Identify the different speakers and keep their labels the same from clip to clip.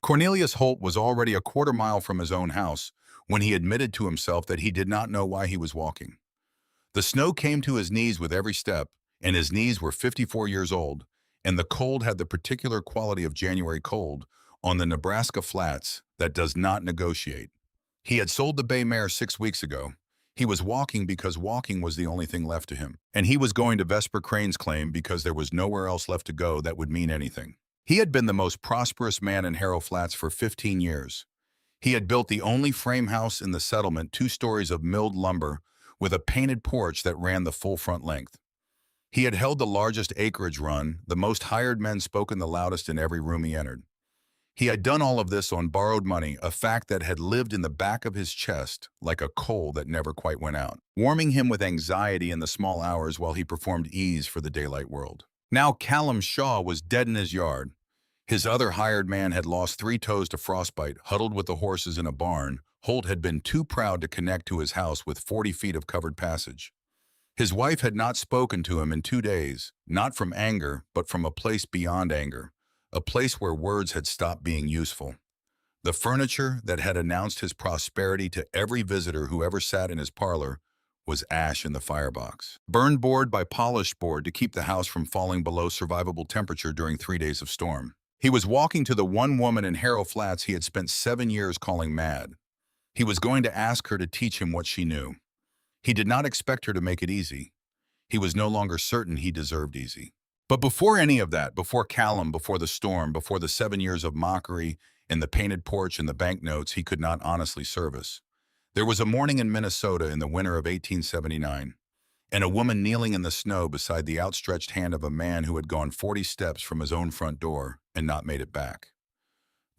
Speaker 1: Cornelius Holt was already a quarter mile from his own house when he admitted to himself that he did not know why he was walking. The snow came to his knees with every step, and his knees were 54 years old, and the cold had the particular quality of January cold on the Nebraska flats that does not negotiate. He had sold the bay mare 6 weeks ago. He was walking because walking was the only thing left to him, and he was going to Vesper Crane's claim because there was nowhere else left to go that would mean anything. He had been the most prosperous man in Harrow Flats for 15 years. He had built the only frame house in the settlement, 2 stories of milled lumber with a painted porch that ran the full front length. He had held the largest acreage run, the most hired men spoken the loudest in every room he entered. He had done all of this on borrowed money, a fact that had lived in the back of his chest like a coal that never quite went out, warming him with anxiety in the small hours while he performed ease for the daylight world. Now Callum Shaw was dead in his yard. His other hired man had lost 3 toes to frostbite, huddled with the horses in a barn. Holt had been too proud to connect to his house with 40 feet of covered passage. His wife had not spoken to him in 2 days, not from anger, but from a place beyond anger, a place where words had stopped being useful. The furniture that had announced his prosperity to every visitor who ever sat in his parlor was ash in the firebox, burned board by polished board to keep the house from falling below survivable temperature during 3 days of storm. He was walking to the one woman in Harrow Flats he had spent 7 years calling mad. He was going to ask her to teach him what she knew. He did not expect her to make it easy. He was no longer certain he deserved easy. But before any of that, before Callum, before the storm, before the 7 years of mockery and the painted porch and the banknotes he could not honestly service, there was a morning in Minnesota in the winter of 1879, and a woman kneeling in the snow beside the outstretched hand of a man who had gone 40 steps from his own front door and not made it back.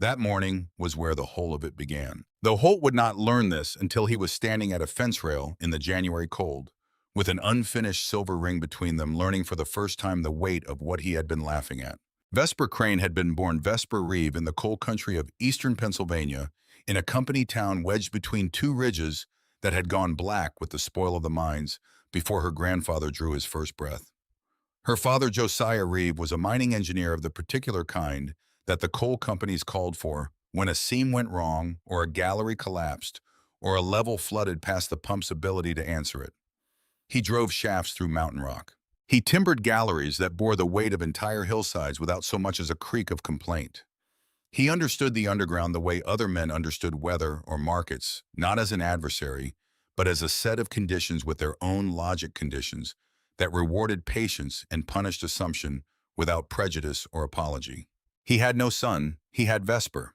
Speaker 1: That morning was where the whole of it began. Though Holt would not learn this until he was standing at a fence rail in the January cold, with an unfinished silver ring between them, learning for the first time the weight of what he had been laughing at. Vesper Crane had been born Vesper Reeve in the coal country of eastern Pennsylvania, in a company town wedged between 2 ridges that had gone black with the spoil of the mines before her grandfather drew his first breath. Her father, Josiah Reeve, was a mining engineer of the particular kind that the coal companies called for when a seam went wrong, or a gallery collapsed, or a level flooded past the pump's ability to answer it. He drove shafts through mountain rock. He timbered galleries that bore the weight of entire hillsides without so much as a creak of complaint. He understood the underground the way other men understood weather or markets, not as an adversary, but as a set of conditions with their own logic conditions that rewarded patience and punished assumption without prejudice or apology. He had no son, he had Vesper.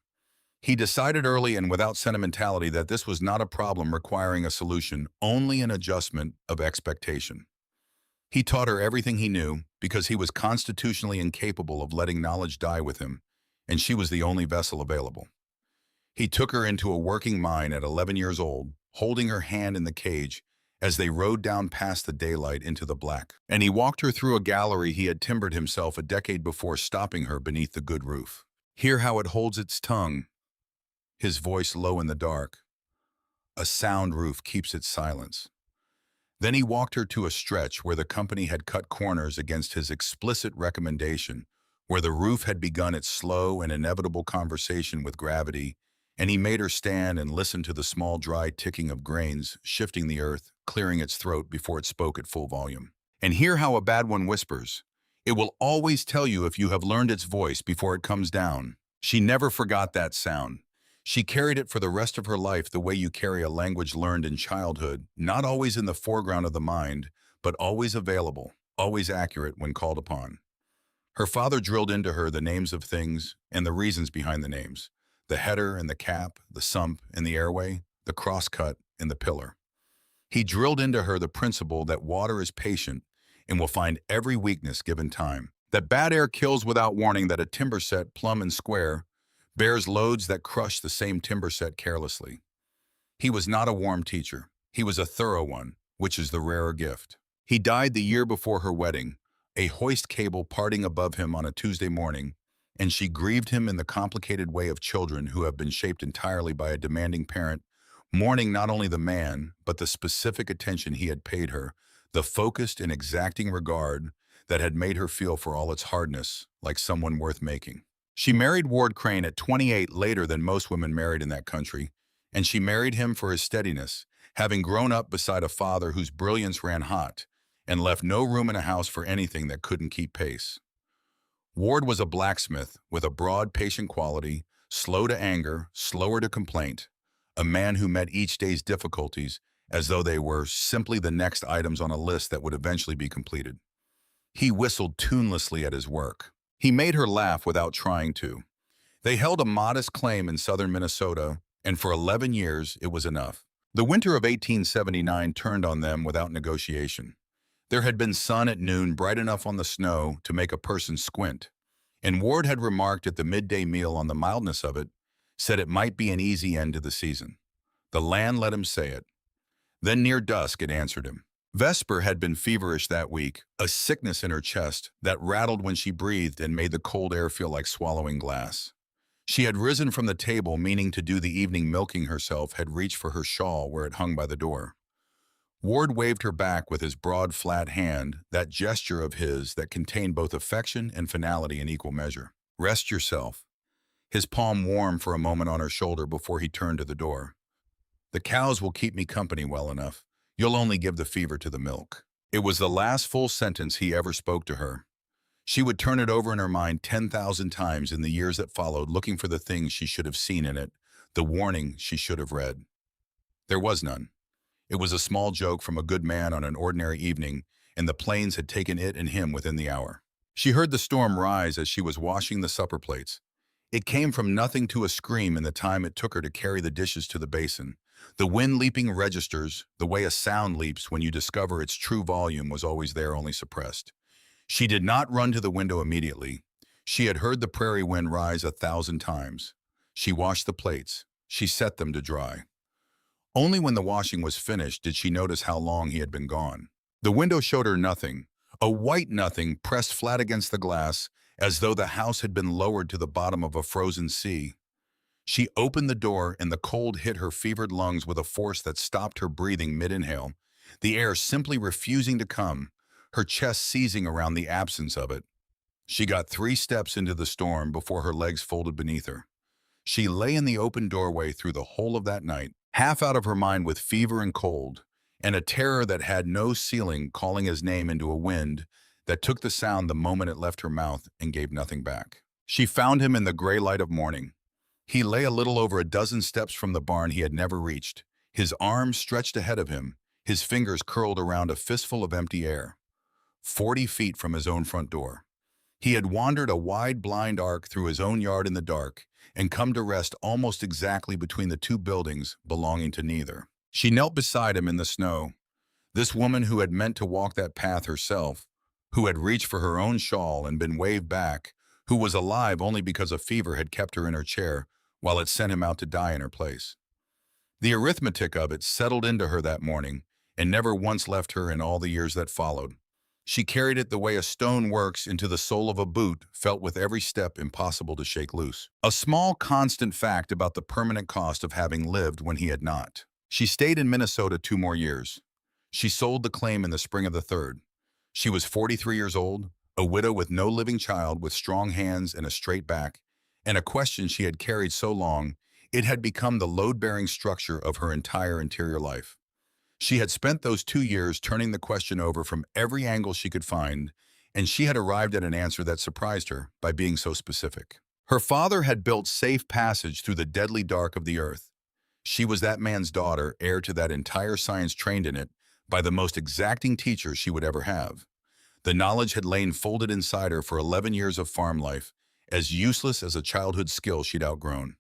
Speaker 1: He decided early and without sentimentality that this was not a problem requiring a solution, only an adjustment of expectation. He taught her everything he knew because he was constitutionally incapable of letting knowledge die with him, and she was the only vessel available. He took her into a working mine at 11 years old, holding her hand in the cage as they rode down past the daylight into the black. And he walked her through a gallery he had timbered himself a decade before, stopping her beneath the good roof. Hear how it holds its tongue, his voice low in the dark. A sound roof keeps its silence. Then he walked her to a stretch where the company had cut corners against his explicit recommendation, where the roof had begun its slow and inevitable conversation with gravity, and he made her stand and listen to the small dry ticking of grains shifting the earth, clearing its throat before it spoke at full volume. And hear how a bad one whispers. It will always tell you if you have learned its voice before it comes down. She never forgot that sound. She carried it for the rest of her life the way you carry a language learned in childhood, not always in the foreground of the mind, but always available, always accurate when called upon. Her father drilled into her the names of things and the reasons behind the names, the header and the cap, the sump and the airway, the crosscut and the pillar. He drilled into her the principle that water is patient and will find every weakness given time, that bad air kills without warning, that a timber set, plumb and square, bears loads that crush the same timber set carelessly. He was not a warm teacher. He was a thorough one, which is the rarer gift. He died the year before her wedding, a hoist cable parting above him on a Tuesday morning, and she grieved him in the complicated way of children who have been shaped entirely by a demanding parent, mourning not only the man, but the specific attention he had paid her, the focused and exacting regard that had made her feel for all its hardness like someone worth making. She married Ward Crane at 28, later than most women married in that country, and she married him for his steadiness, having grown up beside a father whose brilliance ran hot and left no room in a house for anything that couldn't keep pace. Ward was a blacksmith with a broad, patient quality, slow to anger, slower to complaint, a man who met each day's difficulties as though they were simply the next items on a list that would eventually be completed. He whistled tunelessly at his work. He made her laugh without trying to. They held a modest claim in southern Minnesota, and for 11 years it was enough. The winter of 1879 turned on them without negotiation. There had been sun at noon bright enough on the snow to make a person squint, and Ward had remarked at the midday meal on the mildness of it, said it might be an easy end to the season. The land let him say it. Then near dusk it answered him. Vesper had been feverish that week, a sickness in her chest that rattled when she breathed and made the cold air feel like swallowing glass. She had risen from the table, meaning to do the evening milking herself, had reached for her shawl where it hung by the door. Ward waved her back with his broad, flat hand, that gesture of his that contained both affection and finality in equal measure. Rest yourself. His palm warmed for a moment on her shoulder before he turned to the door. The cows will keep me company well enough. You'll only give the fever to the milk. It was the last full sentence he ever spoke to her. She would turn it over in her mind 10,000 times in the years that followed, looking for the things she should have seen in it, the warning she should have read. There was none. It was a small joke from a good man on an ordinary evening, and the plains had taken it and him within the hour. She heard the storm rise as she was washing the supper plates. It came from nothing to a scream in the time it took her to carry the dishes to the basin. The wind leaping registers, the way a sound leaps when you discover its true volume was always there, only suppressed. She did not run to the window immediately. She had heard the prairie wind rise 1,000 times. She washed the plates. She set them to dry. Only when the washing was finished did she notice how long he had been gone. The window showed her nothing, a white nothing pressed flat against the glass, as though the house had been lowered to the bottom of a frozen sea. She opened the door, and the cold hit her fevered lungs with a force that stopped her breathing mid-inhale, the air simply refusing to come, her chest seizing around the absence of it. She got 3 steps into the storm before her legs folded beneath her. She lay in the open doorway through the whole of that night, half out of her mind with fever and cold, and a terror that had no ceiling, calling his name into a wind that took the sound the moment it left her mouth and gave nothing back. She found him in the gray light of morning. He lay a little over a dozen steps from the barn he had never reached, his arms stretched ahead of him, his fingers curled around a fistful of empty air. 40 feet from his own front door. He had wandered a wide blind arc through his own yard in the dark and come to rest almost exactly between the 2 buildings belonging to neither. She knelt beside him in the snow. This woman who had meant to walk that path herself, who had reached for her own shawl and been waved back, who was alive only because a fever had kept her in her chair while it sent him out to die in her place. The arithmetic of it settled into her that morning and never once left her in all the years that followed. She carried it the way a stone works into the sole of a boot, felt with every step impossible to shake loose. A small constant fact about the permanent cost of having lived when he had not. She stayed in Minnesota 2 more years. She sold the claim in the spring of the 3rd. She was 43 years old, a widow with no living child, with strong hands and a straight back, and a question she had carried so long, it had become the load-bearing structure of her entire interior life. She had spent those 2 years turning the question over from every angle she could find, and she had arrived at an answer that surprised her by being so specific. Her father had built safe passage through the deadly dark of the earth. She was that man's daughter, heir to that entire science, trained in it by the most exacting teacher she would ever have. The knowledge had lain folded inside her for 11 years of farm life, as useless as a childhood skill she'd outgrown.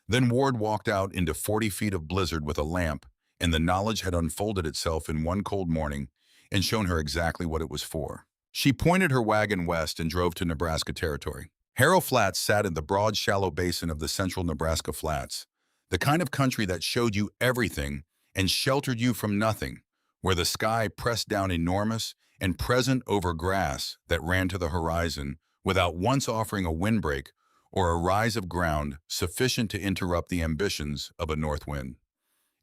Speaker 1: Then Ward walked out into 40 feet of blizzard with a lamp, and the knowledge had unfolded itself in one cold morning and shown her exactly what it was for. She pointed her wagon west and drove to Nebraska territory. Harrow Flats sat in the broad, shallow basin of the central Nebraska flats, the kind of country that showed you everything and sheltered you from nothing, where the sky pressed down enormous and present over grass that ran to the horizon without once offering a windbreak or a rise of ground sufficient to interrupt the ambitions of a north wind.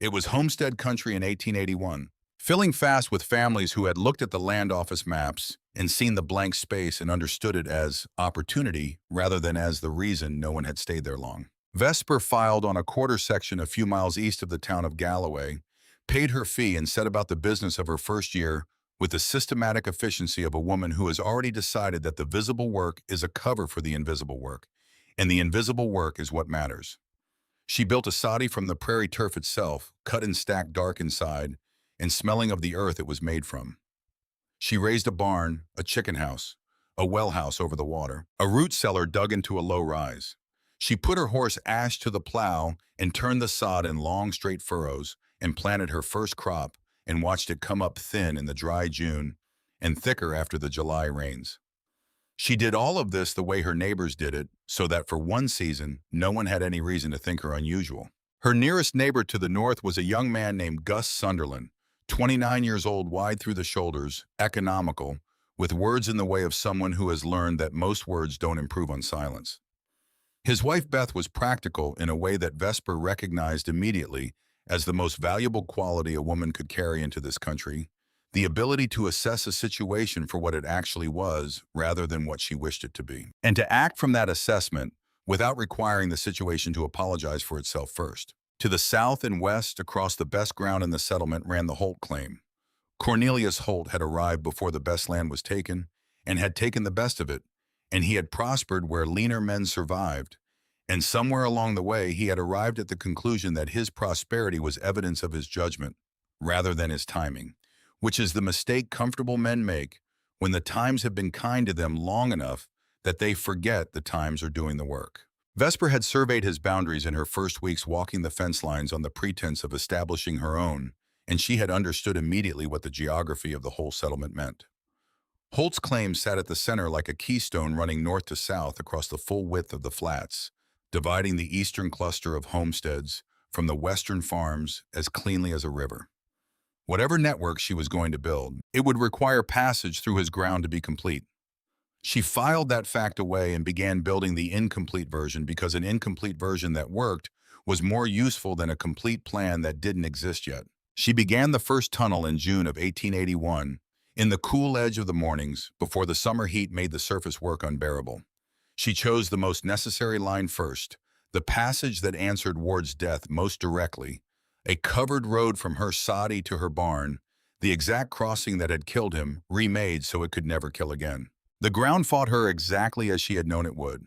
Speaker 1: It was homestead country in 1881, filling fast with families who had looked at the land office maps and seen the blank space and understood it as opportunity rather than as the reason no one had stayed there long. Vesper filed on a quarter section a few miles east of the town of Galloway, paid her fee, and set about the business of her first year with the systematic efficiency of a woman who has already decided that the visible work is a cover for the invisible work, and the invisible work is what matters. She built a soddy from the prairie turf itself, cut and stacked dark inside, and smelling of the earth it was made from. She raised a barn, a chicken house, a well house over the water, a root cellar dug into a low rise. She put her horse Ash to the plow and turned the sod in long straight furrows and planted her first crop and watched it come up thin in the dry June and thicker after the July rains. She did all of this the way her neighbors did it, so that for one season, no one had any reason to think her unusual. Her nearest neighbor to the north was a young man named Gus Sunderland, 29 years old, wide through the shoulders, economical, with words in the way of someone who has learned that most words don't improve on silence. His wife Beth was practical in a way that Vesper recognized immediately as the most valuable quality a woman could carry into this country, the ability to assess a situation for what it actually was rather than what she wished it to be, and to act from that assessment without requiring the situation to apologize for itself first. To the south and west, across the best ground in the settlement, ran the Holt claim. Cornelius Holt had arrived before the best land was taken, and had taken the best of it, and he had prospered where leaner men survived, and somewhere along the way he had arrived at the conclusion that his prosperity was evidence of his judgment, rather than his timing, which is the mistake comfortable men make when the times have been kind to them long enough that they forget the times are doing the work. Vesper had surveyed his boundaries in her first weeks walking the fence lines on the pretense of establishing her own, and she had understood immediately what the geography of the whole settlement meant. Holt's claim sat at the center like a keystone running north to south across the full width of the flats, dividing the eastern cluster of homesteads from the western farms as cleanly as a river. Whatever network she was going to build, it would require passage through his ground to be complete. She filed that fact away and began building the incomplete version because an incomplete version that worked was more useful than a complete plan that didn't exist yet. She began the first tunnel in June of 1881, in the cool edge of the mornings, before the summer heat made the surface work unbearable. She chose the most necessary line first, the passage that answered Ward's death most directly, a covered road from her soddy to her barn, the exact crossing that had killed him, remade so it could never kill again. The ground fought her exactly as she had known it would.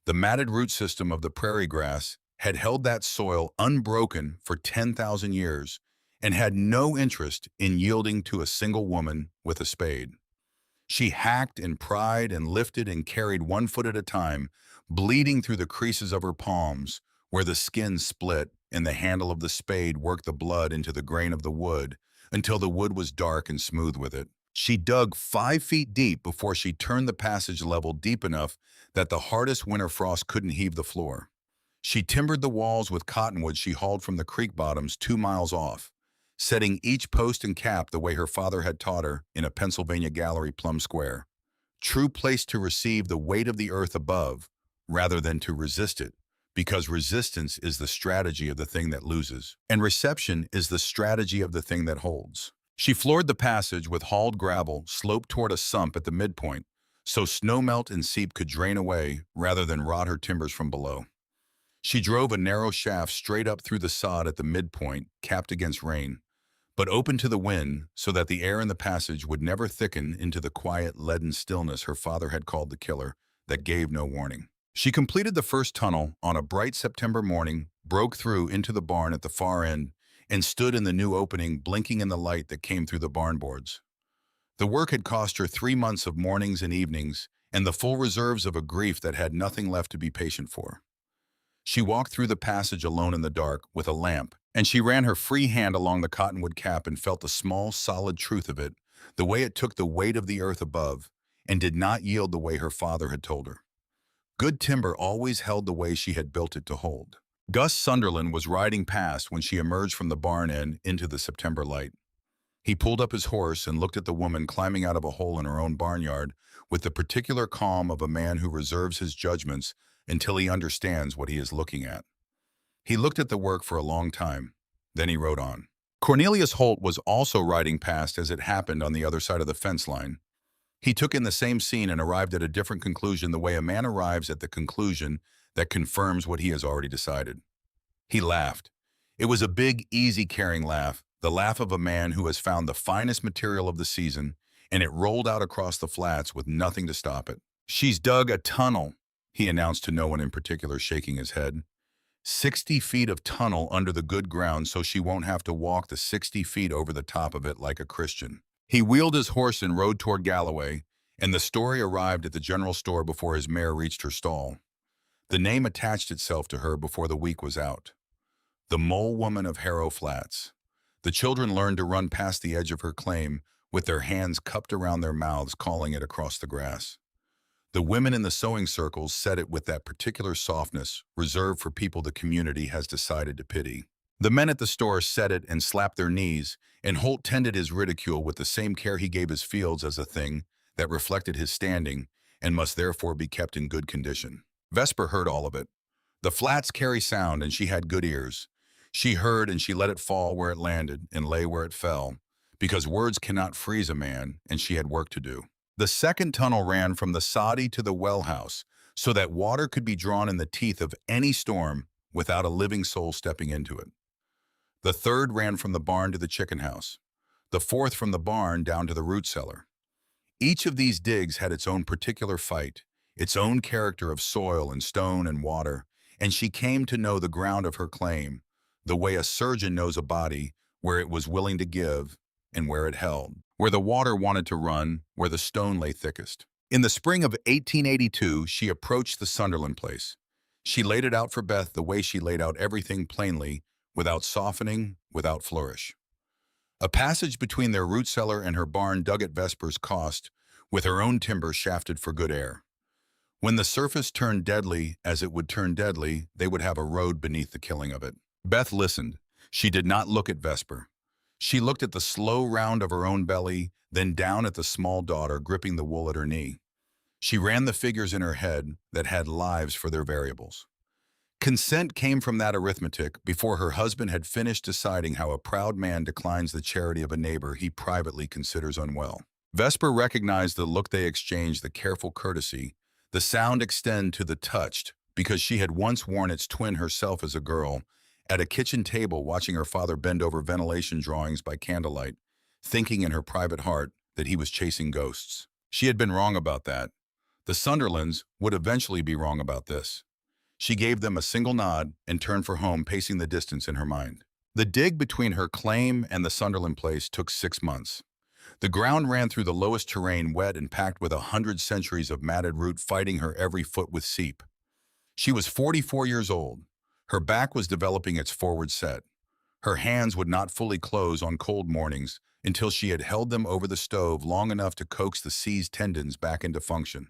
Speaker 1: The matted root system of the prairie grass had held that soil unbroken for 10,000 years and had no interest in yielding to a single woman with a spade. She hacked and pried and lifted and carried 1 foot at a time, bleeding through the creases of her palms, where the skin split and the handle of the spade worked the blood into the grain of the wood until the wood was dark and smooth with it. She dug 5 feet deep before she turned the passage level deep enough that the hardest winter frost couldn't heave the floor. She timbered the walls with cottonwood she hauled from the creek bottoms 2 miles off, setting each post and cap the way her father had taught her in a Pennsylvania gallery plumb square. True place to receive the weight of the earth above, rather than to resist it, because resistance is the strategy of the thing that loses, and reception is the strategy of the thing that holds. She floored the passage with hauled gravel sloped toward a sump at the midpoint, so snowmelt and seep could drain away rather than rot her timbers from below. She drove a narrow shaft straight up through the sod at the midpoint, capped against rain, but open to the wind so that the air in the passage would never thicken into the quiet, leaden stillness her father had called the killer that gave no warning. She completed the first tunnel on a bright September morning, broke through into the barn at the far end, and stood in the new opening blinking in the light that came through the barn boards. The work had cost her 3 months of mornings and evenings and the full reserves of a grief that had nothing left to be patient for. She walked through the passage alone in the dark with a lamp, and she ran her free hand along the cottonwood cap and felt the small, solid truth of it, the way it took the weight of the earth above and did not yield the way her father had told her. Good timber always held the way she had built it to hold. Gus Sunderland was riding past when she emerged from the barn end into the September light. He pulled up his horse and looked at the woman climbing out of a hole in her own barnyard with the particular calm of a man who reserves his judgments until he understands what he is looking at. He looked at the work for a long time. Then he rode on. Cornelius Holt was also riding past as it happened on the other side of the fence line. He took in the same scene and arrived at a different conclusion the way a man arrives at the conclusion that confirms what he has already decided. He laughed. It was a big, easy-carrying laugh, the laugh of a man who has found the finest material of the season, and it rolled out across the flats with nothing to stop it. "She's dug a tunnel," he announced to no one in particular, shaking his head. 60 feet of tunnel under the good ground so she won't have to walk the 60 feet over the top of it like a Christian. He wheeled his horse and rode toward Galloway, and the story arrived at the general store before his mare reached her stall. The name attached itself to her before the week was out. The Mole Woman of Harrow Flats. The children learned to run past the edge of her claim with their hands cupped around their mouths, calling it across the grass. The women in the sewing circles said it with that particular softness reserved for people the community has decided to pity. The men at the store said it and slapped their knees, and Holt tended his ridicule with the same care he gave his fields as a thing that reflected his standing and must therefore be kept in good condition. Vesper heard all of it. The flats carry sound, and she had good ears. She heard and she let it fall where it landed and lay where it fell, because words cannot freeze a man, and she had work to do. The second tunnel ran from the soddy to the well house, so that water could be drawn in the teeth of any storm without a living soul stepping into it. The third ran from the barn to the chicken house. The fourth from the barn down to the root cellar. Each of these digs had its own particular fight, its own character of soil and stone and water, and she came to know the ground of her claim, the way a surgeon knows a body, where it was willing to give and where it held, where the water wanted to run, where the stone lay thickest. In the spring of 1882, she approached the Sunderland place. She laid it out for Beth the way she laid out everything plainly, without softening, without flourish. A passage between their root cellar and her barn dug at Vesper's cost, with her own timber shafted for good air. When the surface turned deadly, as it would turn deadly, they would have a road beneath the killing of it. Beth listened. She did not look at Vesper. She looked at the slow round of her own belly, then down at the small daughter gripping the wool at her knee. She ran the figures in her head that had lives for their variables. Consent came from that arithmetic before her husband had finished deciding how a proud man declines the charity of a neighbor he privately considers unwell. Vesper recognized the look they exchanged, the careful courtesy, the sound extend to the touched, because she had once worn its twin herself as a girl, at a kitchen table watching her father bend over ventilation drawings by candlelight, thinking in her private heart that he was chasing ghosts. She had been wrong about that. The Sunderlands would eventually be wrong about this. She gave them a single nod and turned for home, pacing the distance in her mind. The dig between her claim and the Sunderland place took 6 months. The ground ran through the lowest terrain, wet and packed with 100 centuries of matted root fighting her every foot with seep. She was 44 years old. Her back was developing its forward set. Her hands would not fully close on cold mornings until she had held them over the stove long enough to coax the seized tendons back into function.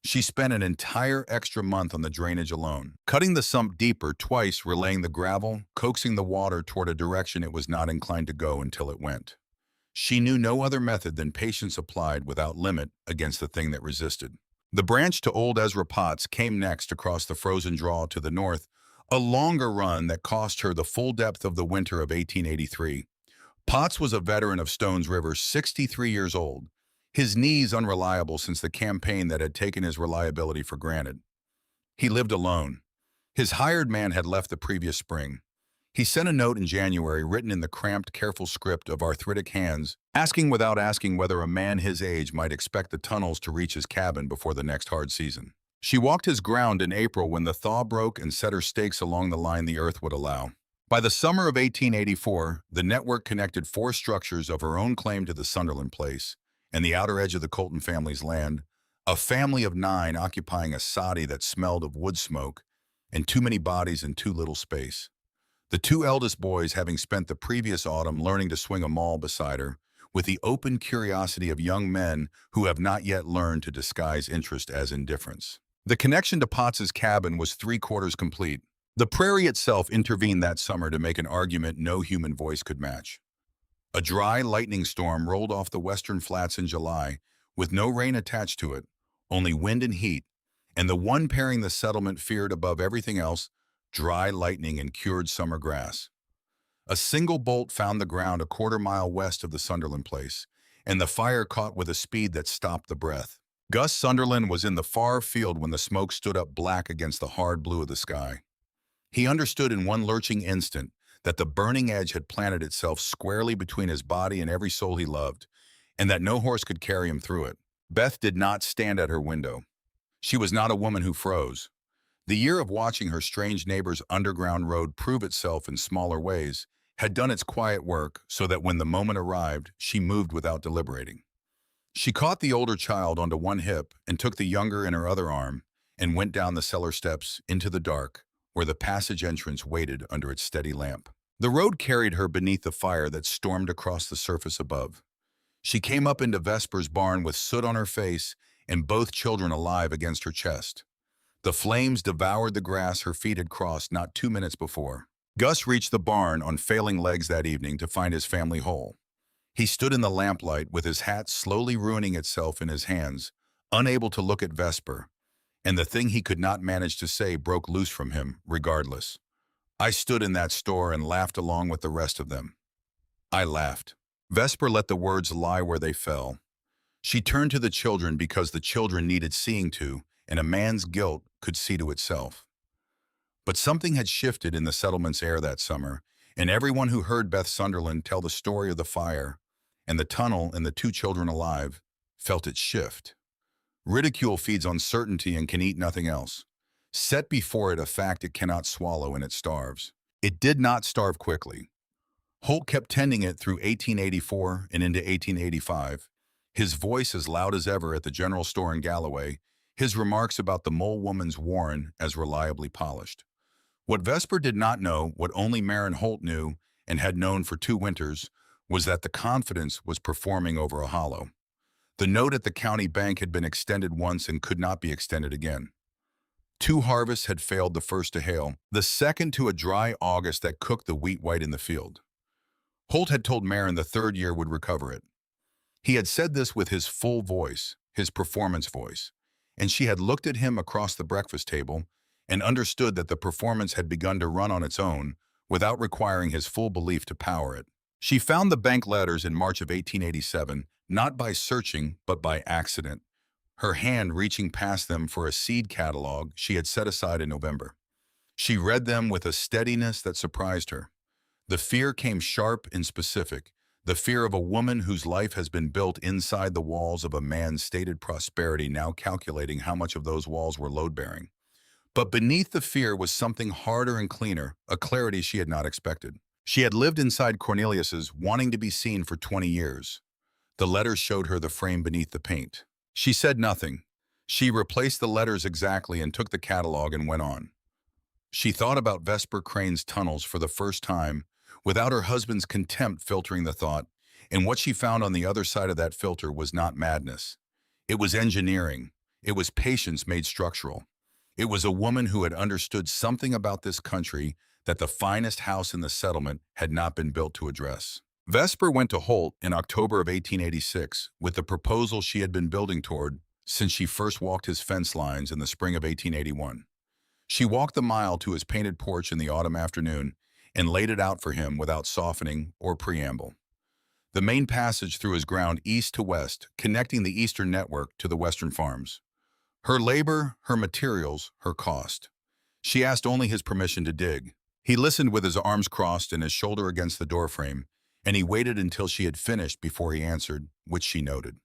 Speaker 1: She spent an entire extra month on the drainage alone, cutting the sump deeper, twice relaying the gravel, coaxing the water toward a direction it was not inclined to go until it went. She knew no other method than patience applied without limit against the thing that resisted. The branch to old Ezra Potts came next across the frozen draw to the north, a longer run that cost her the full depth of the winter of 1883. Potts was a veteran of Stones River, 63 years old, his knees unreliable since the campaign that had taken his reliability for granted. He lived alone. His hired man had left the previous spring. He sent a note in January written in the cramped, careful script of arthritic hands, asking without asking whether a man his age might expect the tunnels to reach his cabin before the next hard season. She walked his ground in April when the thaw broke and set her stakes along the line the earth would allow. By the summer of 1884, the network connected 4 structures of her own claim to the Sunderland place and the outer edge of the Colton family's land, a family of 9 occupying a soddy that smelled of wood smoke and too many bodies in too little space. The 2 eldest boys having spent the previous autumn learning to swing a maul beside her, with the open curiosity of young men who have not yet learned to disguise interest as indifference. The connection to Potts's cabin was 3/4 complete. The prairie itself intervened that summer to make an argument no human voice could match. A dry lightning storm rolled off the western flats in July, with no rain attached to it, only wind and heat, and the one pairing the settlement feared above everything else, dry lightning and cured summer grass. A single bolt found the ground a 1/4 mile west of the Sunderland place, and the fire caught with a speed that stopped the breath. Gus Sunderland was in the far field when the smoke stood up black against the hard blue of the sky. He understood in one lurching instant that the burning edge had planted itself squarely between his body and every soul he loved, and that no horse could carry him through it. Beth did not stand at her window. She was not a woman who froze. The year of watching her strange neighbor's underground road prove itself in smaller ways had done its quiet work so that when the moment arrived, she moved without deliberating. She caught the older child onto one hip and took the younger in her other arm and went down the cellar steps into the dark, where the passage entrance waited under its steady lamp. The road carried her beneath the fire that stormed across the surface above. She came up into Vesper's barn with soot on her face and both children alive against her chest. The flames devoured the grass her feet had crossed not 2 minutes before. Gus reached the barn on failing legs that evening to find his family whole. He stood in the lamplight with his hat slowly ruining itself in his hands, unable to look at Vesper, and the thing he could not manage to say broke loose from him, regardless. I stood in that store and laughed along with the rest of them. I laughed. Vesper let the words lie where they fell. She turned to the children because the children needed seeing to, and a man's guilt could see to itself. But something had shifted in the settlement's air that summer, and everyone who heard Beth Sunderland tell the story of the fire, and the tunnel and the 2 children alive, felt it shift. Ridicule feeds on certainty and can eat nothing else. Set before it a fact it cannot swallow and it starves. It did not starve quickly. Holt kept tending it through 1884 and into 1885, his voice as loud as ever at the general store in Galloway, his remarks about the mole woman's warren as reliably polished. What Vesper did not know, what only Marin Holt knew and had known for 2 winters, was that the confidence was performing over a hollow. The note at the county bank had been extended once and could not be extended again. 2 harvests had failed, the first to hail, the second to a dry August that cooked the wheat white in the field. Holt had told Marin the 3rd year would recover it. He had said this with his full voice, his performance voice, and she had looked at him across the breakfast table and understood that the performance had begun to run on its own without requiring his full belief to power it. She found the bank letters in March of 1887, not by searching, but by accident, her hand reaching past them for a seed catalog she had set aside in November. She read them with a steadiness that surprised her. The fear came sharp and specific, the fear of a woman whose life has been built inside the walls of a man's stated prosperity, now calculating how much of those walls were load-bearing. But beneath the fear was something harder and cleaner, a clarity she had not expected. She had lived inside Cornelius's, wanting to be seen for 20 years. The letters showed her the frame beneath the paint. She said nothing. She replaced the letters exactly and took the catalog and went on. She thought about Vesper Crane's tunnels for the first time, without her husband's contempt filtering the thought, and what she found on the other side of that filter was not madness. It was engineering. It was patience made structural. It was a woman who had understood something about this country that the finest house in the settlement had not been built to address. Vesper went to Holt in October of 1886 with the proposal she had been building toward since she first walked his fence lines in the spring of 1881. She walked the mile to his painted porch in the autumn afternoon and laid it out for him without softening or preamble. The main passage through his ground east to west, connecting the eastern network to the western farms. Her labor, her materials, her cost. She asked only his permission to dig. He listened with his arms crossed and his shoulder against the doorframe, and he waited until she had finished before he answered, which she noted.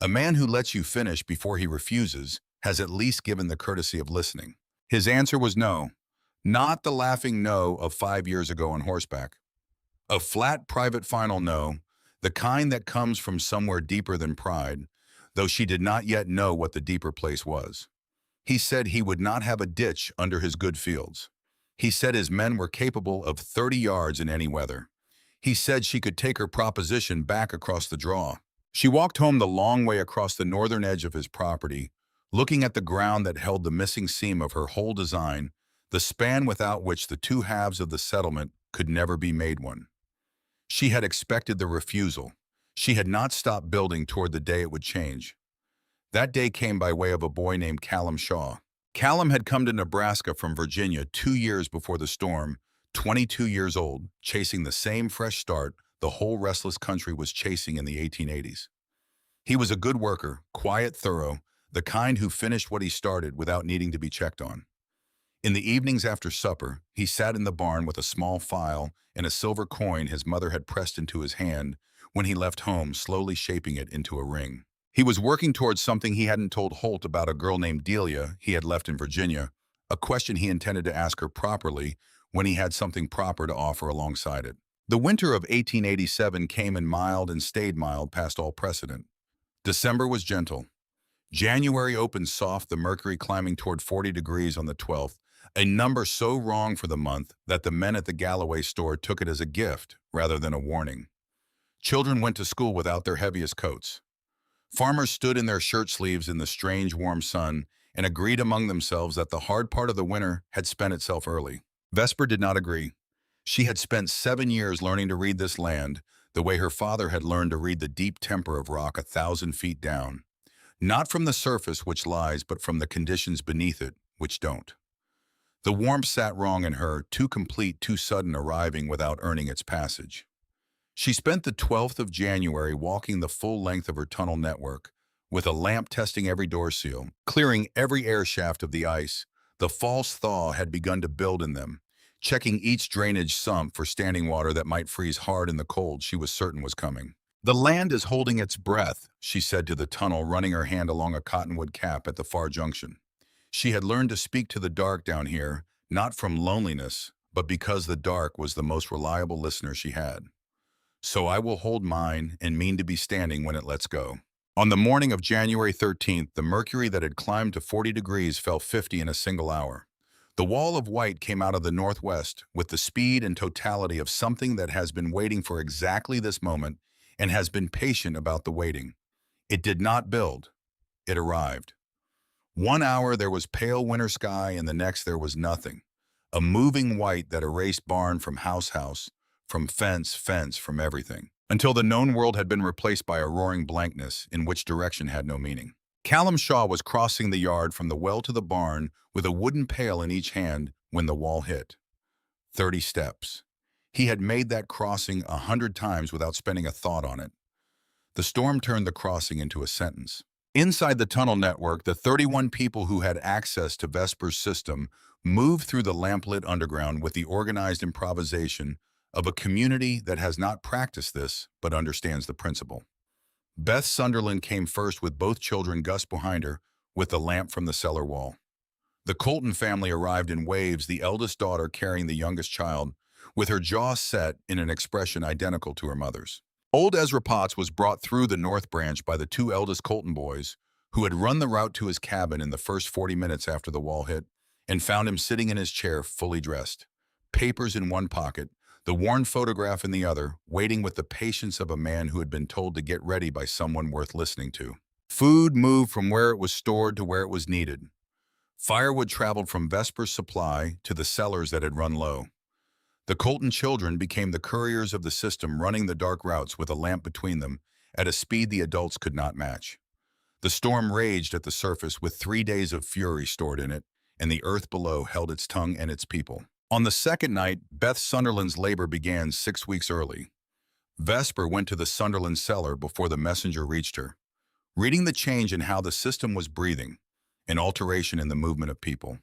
Speaker 1: A man who lets you finish before he refuses has at least given the courtesy of listening. His answer was no, not the laughing no of 5 years ago on horseback. A flat, private final no, the kind that comes from somewhere deeper than pride, though she did not yet know what the deeper place was. He said he would not have a ditch under his good fields. He said his men were capable of 30 yards in any weather. He said she could take her proposition back across the draw. She walked home the long way across the northern edge of his property, looking at the ground that held the missing seam of her whole design, the span without which the 2 halves of the settlement could never be made one. She had expected the refusal. She had not stopped building toward the day it would change. That day came by way of a boy named Callum Shaw. Callum had come to Nebraska from Virginia 2 years before the storm, 22 years old, chasing the same fresh start, the whole restless country was chasing in the 1880s. He was a good worker, quiet, thorough, the kind who finished what he started without needing to be checked on. In the evenings after supper, he sat in the barn with a small file and a silver coin his mother had pressed into his hand when he left home, slowly shaping it into a ring. He was working towards something he hadn't told Holt about, a girl named Delia he had left in Virginia, a question he intended to ask her properly when he had something proper to offer alongside it. The winter of 1887 came in mild and stayed mild past all precedent. December was gentle. January opened soft, the mercury climbing toward 40 degrees on the 12th, a number so wrong for the month that the men at the Galloway store took it as a gift rather than a warning. Children went to school without their heaviest coats. Farmers stood in their shirt sleeves in the strange warm sun and agreed among themselves that the hard part of the winter had spent itself early. Vesper did not agree. She had spent 7 years learning to read this land the way her father had learned to read the deep temper of rock 1,000 feet down. Not from the surface which lies, but from the conditions beneath it which don't. The warmth sat wrong in her, too complete, too sudden, arriving without earning its passage. She spent the 12th of January walking the full length of her tunnel network, with a lamp testing every door seal, clearing every air shaft of the ice. The false thaw had begun to build in them, checking each drainage sump for standing water that might freeze hard in the cold she was certain was coming. "The land is holding its breath," she said to the tunnel, running her hand along a cottonwood cap at the far junction. She had learned to speak to the dark down here, not from loneliness, but because the dark was the most reliable listener she had. "So I will hold mine and mean to be standing when it lets go." On the morning of January 13th, the mercury that had climbed to 40 degrees fell 50 in a single hour. The wall of white came out of the northwest with the speed and totality of something that has been waiting for exactly this moment and has been patient about the waiting. It did not build. It arrived. 1 hour there was pale winter sky, and the next there was nothing. A moving white that erased barn from house, from fence, from everything, until the known world had been replaced by a roaring blankness in which direction had no meaning. Callum Shaw was crossing the yard from the well to the barn with a wooden pail in each hand when the wall hit. 30 steps. He had made that crossing 100 times without spending a thought on it. The storm turned the crossing into a sentence. Inside the tunnel network, the 31 people who had access to Vesper's system moved through the lamplit underground with the organized improvisation of a community that has not practiced this but understands the principle. Beth Sunderland came first with both children, Gus behind her, with the lamp from the cellar wall. The Colton family arrived in waves, the eldest daughter carrying the youngest child, with her jaw set in an expression identical to her mother's. Old Ezra Potts was brought through the North Branch by the 2 eldest Colton boys, who had run the route to his cabin in the first 40 minutes after the wall hit, and found him sitting in his chair, fully dressed, papers in one pocket, the worn photograph in the other, waiting with the patience of a man who had been told to get ready by someone worth listening to. Food moved from where it was stored to where it was needed. Firewood traveled from Vesper's supply to the cellars that had run low. The Colton children became the couriers of the system, running the dark routes with a lamp between them at a speed the adults could not match. The storm raged at the surface with 3 days of fury stored in it, and the earth below held its tongue and its people. On the second night, Beth Sunderland's labor began 6 weeks early. Vesper went to the Sunderland cellar before the messenger reached her, reading the change in how the system was breathing, an alteration in the movement of people,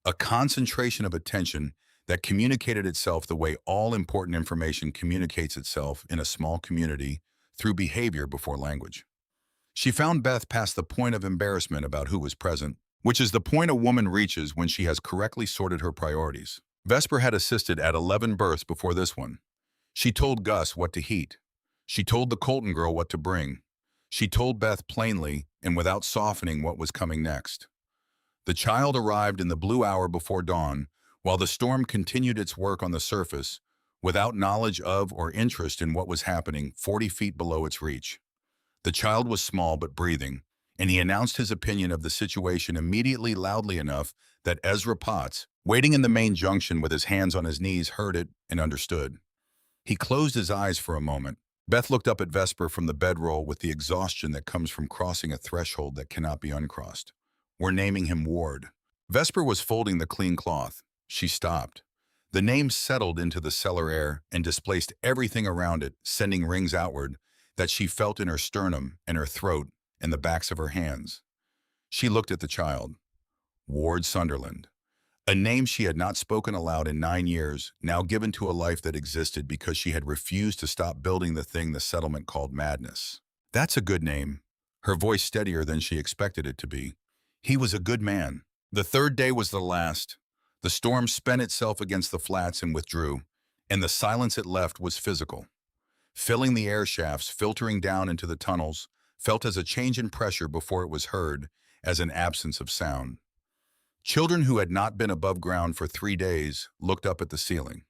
Speaker 1: a concentration of attention that communicated itself the way all important information communicates itself in a small community, through behavior before language. She found Beth past the point of embarrassment about who was present, which is the point a woman reaches when she has correctly sorted her priorities. Vesper had assisted at 11 births before this one. She told Gus what to heat. She told the Colton girl what to bring. She told Beth plainly and without softening what was coming next. The child arrived in the blue hour before dawn, while the storm continued its work on the surface, without knowledge of or interest in what was happening 40 feet below its reach. The child was small but breathing, and he announced his opinion of the situation immediately, loudly enough that Ezra Potts, waiting in the main junction with his hands on his knees, heard it and understood. He closed his eyes for a moment. Beth looked up at Vesper from the bedroll with the exhaustion that comes from crossing a threshold that cannot be uncrossed. "We're naming him Ward." Vesper was folding the clean cloth. She stopped. The name settled into the cellar air and displaced everything around it, sending rings outward that she felt in her sternum and her throat and the backs of her hands. She looked at the child. Ward Sunderland. A name she had not spoken aloud in 9 years, now given to a life that existed because she had refused to stop building the thing the settlement called madness. That's a good name. Her voice steadier than she expected it to be. He was a good man. The third day was the last. The storm spent itself against the flats and withdrew, and the silence it left was physical. Filling the air shafts, filtering down into the tunnels, felt as a change in pressure before it was heard, as an absence of sound. Children who had not been above ground for 3 days looked up at the ceiling.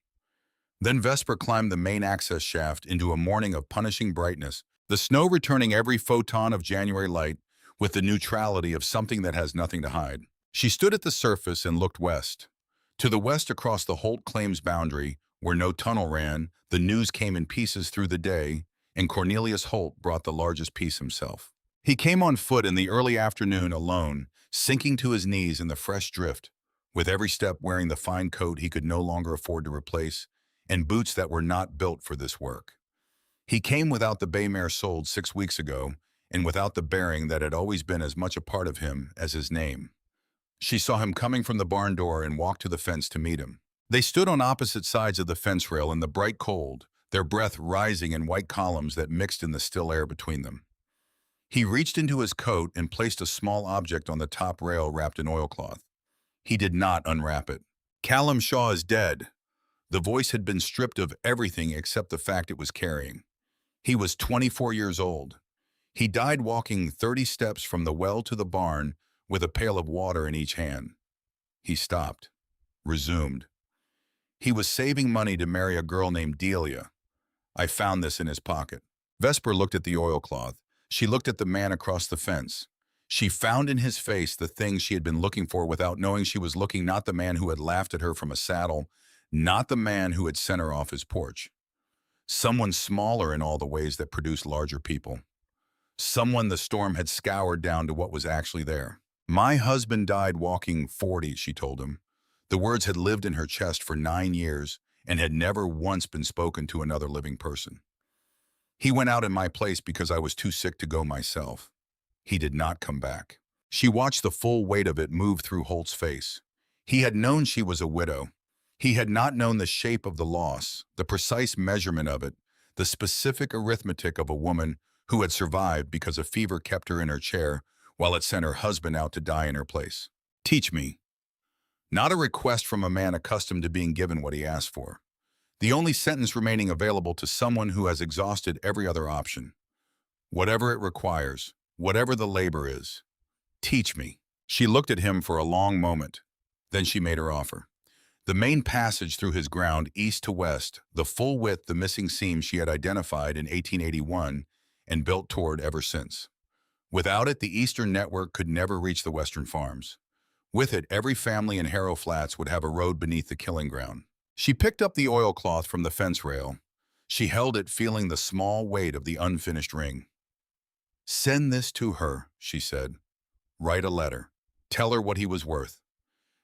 Speaker 1: Then Vesper climbed the main access shaft into a morning of punishing brightness, the snow returning every photon of January light with the neutrality of something that has nothing to hide. She stood at the surface and looked west. To the west across the Holt claims boundary, where no tunnel ran, the news came in pieces through the day, and Cornelius Holt brought the largest piece himself. He came on foot in the early afternoon alone, sinking to his knees in the fresh drift, with every step wearing the fine coat he could no longer afford to replace, and boots that were not built for this work. He came without the bay mare sold 6 weeks ago, and without the bearing that had always been as much a part of him as his name. She saw him coming from the barn door and walked to the fence to meet him. They stood on opposite sides of the fence rail in the bright cold, their breath rising in white columns that mixed in the still air between them. He reached into his coat and placed a small object on the top rail wrapped in oilcloth. He did not unwrap it. Callum Shaw is dead. The voice had been stripped of everything except the fact it was carrying. He was 24 years old. He died walking 30 steps from the well to the barn with a pail of water in each hand. He stopped, resumed. He was saving money to marry a girl named Delia. I found this in his pocket. Vesper looked at the oilcloth. She looked at the man across the fence. She found in his face the thing she had been looking for without knowing she was looking, not the man who had laughed at her from a saddle, not the man who had sent her off his porch. Someone smaller in all the ways that produce larger people. Someone the storm had scoured down to what was actually there. My husband died walking 40, she told him. The words had lived in her chest for 9 years and had never once been spoken to another living person. He went out in my place because I was too sick to go myself. He did not come back. She watched the full weight of it move through Holt's face. He had known she was a widow. He had not known the shape of the loss, the precise measurement of it, the specific arithmetic of a woman who had survived because a fever kept her in her chair while it sent her husband out to die in her place. Teach me. Not a request from a man accustomed to being given what he asked for. The only sentence remaining available to someone who has exhausted every other option. Whatever it requires, whatever the labor is. Teach me. She looked at him for a long moment. Then she made her offer. The main passage through his ground, east to west, the full width, the missing seam she had identified in 1881 and built toward ever since. Without it, the eastern network could never reach the western farms. With it, every family in Harrow Flats would have a road beneath the killing ground. She picked up the oilcloth from the fence rail. She held it, feeling the small weight of the unfinished ring. Send this to her, she said. Write a letter. Tell her what he was worth.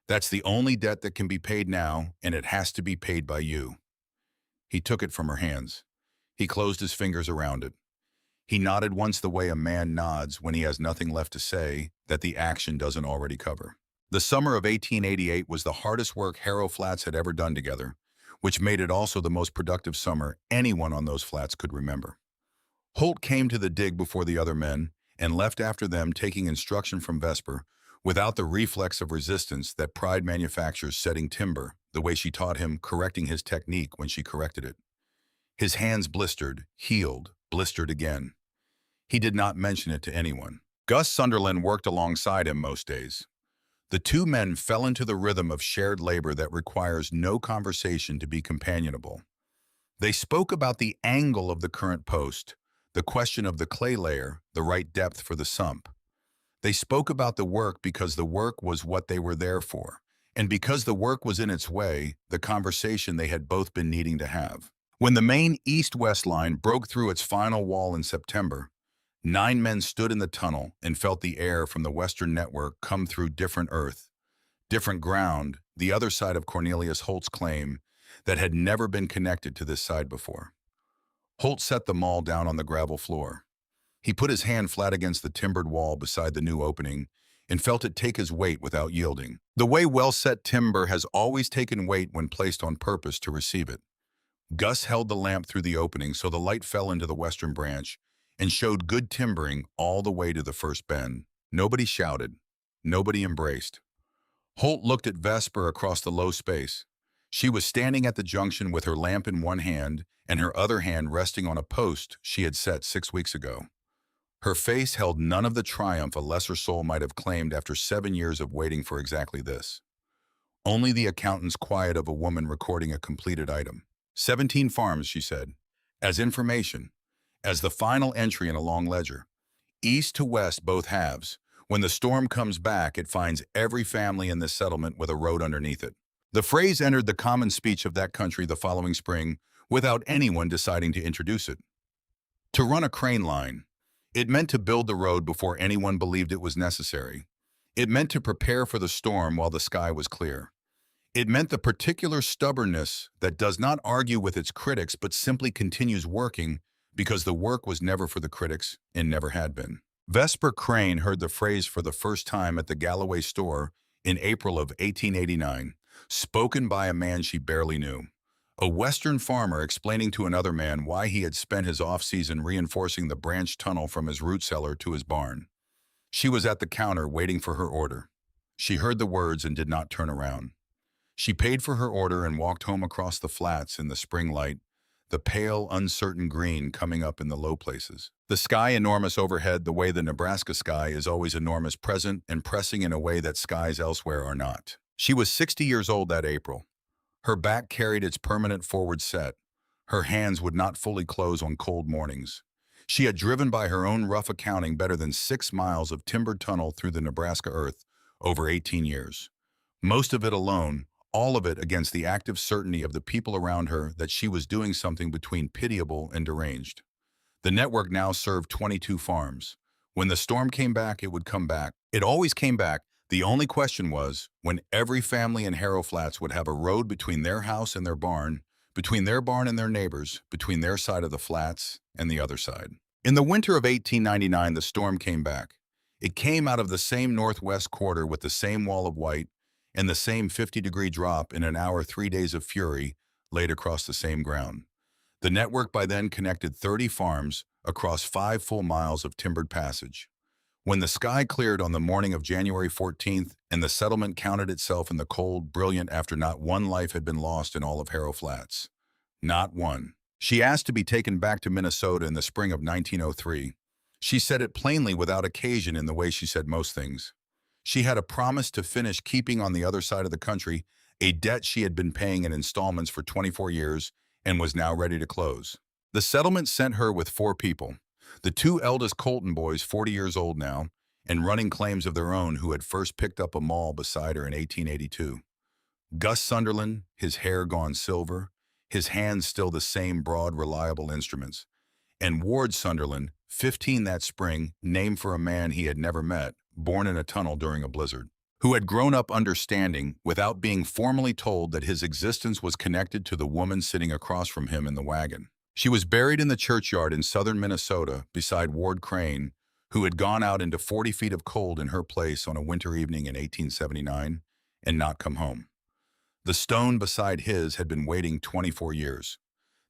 Speaker 1: That's the only debt that can be paid now, and it has to be paid by you. He took it from her hands. He closed his fingers around it. He nodded once the way a man nods when he has nothing left to say that the action doesn't already cover. The summer of 1888 was the hardest work Harrow Flats had ever done together, which made it also the most productive summer anyone on those flats could remember. Holt came to the dig before the other men and left after them, taking instruction from Vesper, without the reflex of resistance that pride manufactures setting timber, the way she taught him, correcting his technique when she corrected it. His hands blistered, healed, blistered again. He did not mention it to anyone. Gus Sunderland worked alongside him most days. The two men fell into the rhythm of shared labor that requires no conversation to be companionable. They spoke about the angle of the current post, the question of the clay layer, the right depth for the sump. They spoke about the work because the work was what they were there for, and because the work was in its way, the conversation they had both been needing to have. When the main east-west line broke through its final wall in September, 9 men stood in the tunnel and felt the air from the western network come through different earth, different ground, the other side of Cornelius Holt's claim, that had never been connected to this side before. Holt set the maul down on the gravel floor. He put his hand flat against the timbered wall beside the new opening and felt it take his weight without yielding. The way well-set timber has always taken weight when placed on purpose to receive it. Gus held the lamp through the opening so the light fell into the western branch and showed good timbering all the way to the first bend. Nobody shouted. Nobody embraced. Holt looked at Vesper across the low space. She was standing at the junction with her lamp in one hand and her other hand resting on a post she had set 6 weeks ago. Her face held none of the triumph a lesser soul might have claimed after 7 years of waiting for exactly this. Only the accountant's quiet of a woman recording a completed item. 17 farms, she said, as information, as the final entry in a long ledger. East to west, both halves. When the storm comes back, it finds every family in this settlement with a road underneath it. The phrase entered the common speech of that country the following spring without anyone deciding to introduce it. To run a crane line. It meant to build the road before anyone believed it was necessary. It meant to prepare for the storm while the sky was clear. It meant the particular stubbornness that does not argue with its critics but simply continues working because the work was never for the critics and never had been. Vesper Crane heard the phrase for the first time at the Galloway store in April of 1889, spoken by a man she barely knew. A Western farmer explaining to another man why he had spent his off-season reinforcing the branch tunnel from his root cellar to his barn. She was at the counter waiting for her order. She heard the words and did not turn around. She paid for her order and walked home across the flats in the spring light, the pale, uncertain green coming up in the low places. The sky enormous overhead the way the Nebraska sky is always enormous, present and pressing in a way that skies elsewhere are not. She was 60 years old that April. Her back carried its permanent forward set. Her hands would not fully close on cold mornings. She had driven by her own rough accounting better than 6 miles of timbered tunnel through the Nebraska earth over 18 years. Most of it alone, all of it against the active certainty of the people around her that she was doing something between pitiable and deranged. The network now served 22 farms. When the storm came back, it would come back. It always came back. The only question was when every family in Harrow Flats would have a road between their house and their barn, between their barn and their neighbors, between their side of the flats and the other side. In the winter of 1899, the storm came back. It came out of the same northwest quarter with the same wall of white and the same 50-degree drop in an hour 3 days of fury laid across the same ground. The network by then connected 30 farms across 5 full miles of timbered passage. When the sky cleared on the morning of January 14th and the settlement counted itself in the cold, brilliant after not one life had been lost in all of Harrow Flats. Not one. She asked to be taken back to Minnesota in the spring of 1903. She said it plainly without occasion in the way she said most things. She had a promise to finish keeping on the other side of the country a debt she had been paying in installments for 24 years and was now ready to close. The settlement sent her with 4 people. The 2 eldest Colton boys, 40 years old now, and running claims of their own who had first picked up a maul beside her in 1882. Gus Sunderland, his hair gone silver, his hands still the same broad, reliable instruments. And Ward Sunderland, 15 that spring, named for a man he had never met, born in a tunnel during a blizzard, who had grown up understanding without being formally told that his existence was connected to the woman sitting across from him in the wagon. She was buried in the churchyard in southern Minnesota beside Ward Crane, who had gone out into 40 feet of cold in her place on a winter evening in 1879 and not come home. The stone beside his had been waiting 24 years.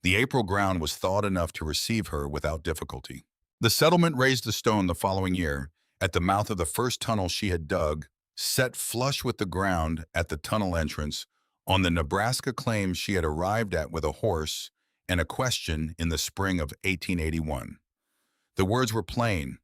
Speaker 1: The April ground was thawed enough to receive her without difficulty. The settlement raised the stone the following year at the mouth of the first tunnel she had dug, set flush with the ground at the tunnel entrance on the Nebraska claims she had arrived at with a horse and a question in the spring of 1881. The words were plain.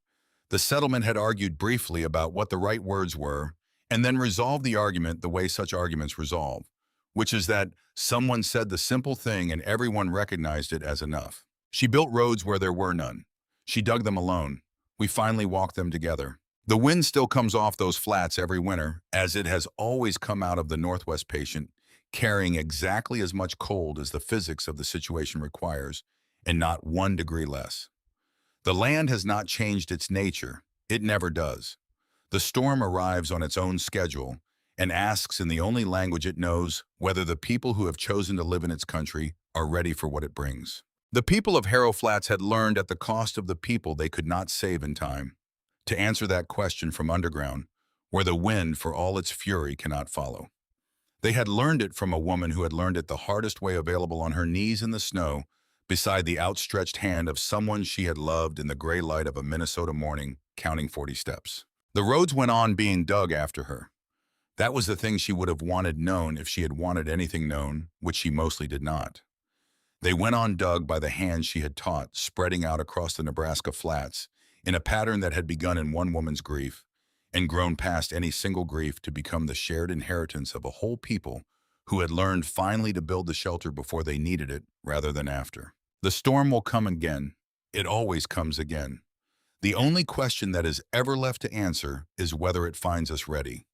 Speaker 1: The settlement had argued briefly about what the right words were and then resolved the argument the way such arguments resolve, which is that someone said the simple thing and everyone recognized it as enough. She built roads where there were none. She dug them alone. We finally walked them together. The wind still comes off those flats every winter, as it has always come out of the Northwest patient, carrying exactly as much cold as the physics of the situation requires, and not 1 degree less. The land has not changed its nature. It never does. The storm arrives on its own schedule, and asks in the only language it knows whether the people who have chosen to live in its country are ready for what it brings. The people of Harrow Flats had learned at the cost of the people they could not save in time to answer that question from underground, where the wind for all its fury cannot follow. They had learned it from a woman who had learned it the hardest way available, on her knees in the snow, beside the outstretched hand of someone she had loved in the gray light of a Minnesota morning, counting 40 steps. The roads went on being dug after her. That was the thing she would have wanted known if she had wanted anything known, which she mostly did not. They went on dug by the hands she had taught, spreading out across the Nebraska flats, in a pattern that had begun in one woman's grief, and grown past any single grief to become the shared inheritance of a whole people who had learned finally to build the shelter before they needed it rather than after. The storm will come again. It always comes again. The only question that is ever left to answer is whether it finds us ready.